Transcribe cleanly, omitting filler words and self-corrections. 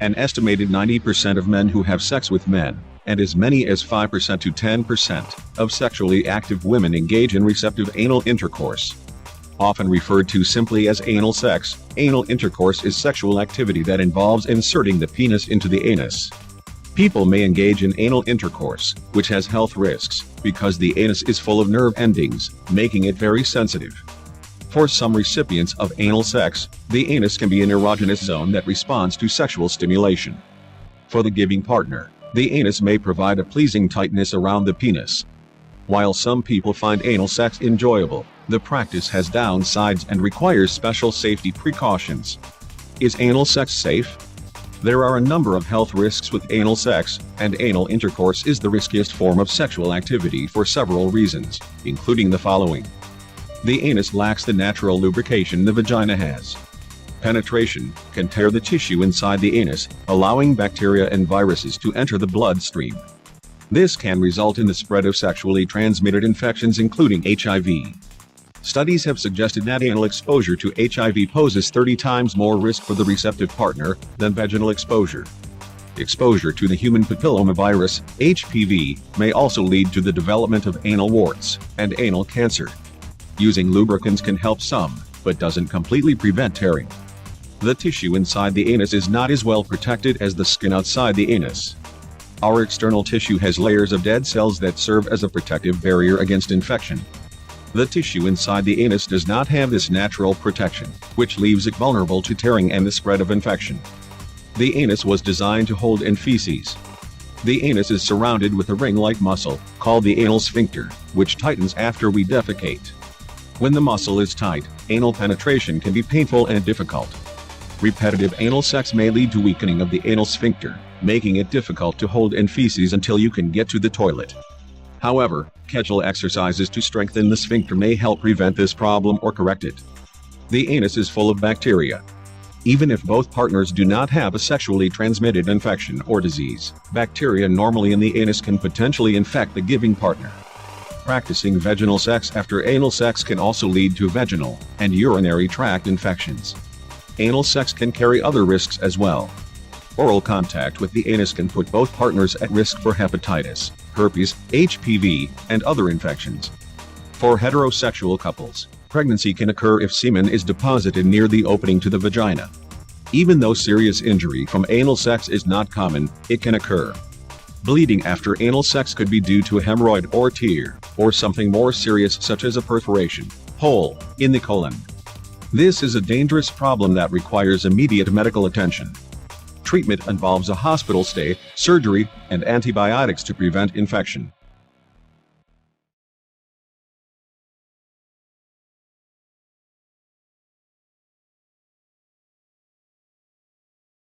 An estimated 90% of men who have sex with men, and as many as 5% to 10% of sexually active women engage in receptive anal intercourse. Often referred to simply as anal sex, anal intercourse is sexual activity that involves inserting the penis into the anus. People may engage in anal intercourse, which has health risks, because the anus is full of nerve endings, making it very sensitive. For some recipients of anal sex, the anus can be an erogenous zone that responds to sexual stimulation. For the giving partner, the anus may provide a pleasing tightness around the penis. While some people find anal sex enjoyable, the practice has downsides and requires special safety precautions. Is anal sex safe? There are a number of health risks with anal sex, and anal intercourse is the riskiest form of sexual activity for several reasons, including the following. The anus lacks the natural lubrication the vagina has. Penetration can tear the tissue inside the anus, allowing bacteria and viruses to enter the bloodstream. This can result in the spread of sexually transmitted infections including HIV. Studies have suggested that anal exposure to HIV poses 30 times more risk for the receptive partner than vaginal exposure. Exposure to the human papillomavirus, HPV, may also lead to the development of anal warts and anal cancer. Using lubricants can help some, but doesn't completely prevent tearing. The tissue inside the anus is not as well protected as the skin outside the anus. Our external tissue has layers of dead cells that serve as a protective barrier against infection. The tissue inside the anus does not have this natural protection, which leaves it vulnerable to tearing and the spread of infection. The anus was designed to hold in feces. The anus is surrounded with a ring-like muscle, called the anal sphincter, which tightens after we defecate. When the muscle is tight, anal penetration can be painful and difficult. Repetitive anal sex may lead to weakening of the anal sphincter, making it difficult to hold in feces until you can get to the toilet. However, Kegel exercises to strengthen the sphincter may help prevent this problem or correct it. The anus is full of bacteria. Even if both partners do not have a sexually transmitted infection or disease, bacteria normally in the anus can potentially infect the giving partner. Practicing vaginal sex after anal sex can also lead to vaginal and urinary tract infections. Anal sex can carry other risks as well. Oral contact with the anus can put both partners at risk for hepatitis, herpes, HPV, and other infections. For heterosexual couples, pregnancy can occur if semen is deposited near the opening to the vagina. Even though serious injury from anal sex is not common, it can occur. Bleeding after anal sex could be due to a hemorrhoid or tear, or something more serious such as a perforation, hole, in the colon. This is a dangerous problem that requires immediate medical attention. Treatment involves a hospital stay, surgery, and antibiotics to prevent infection.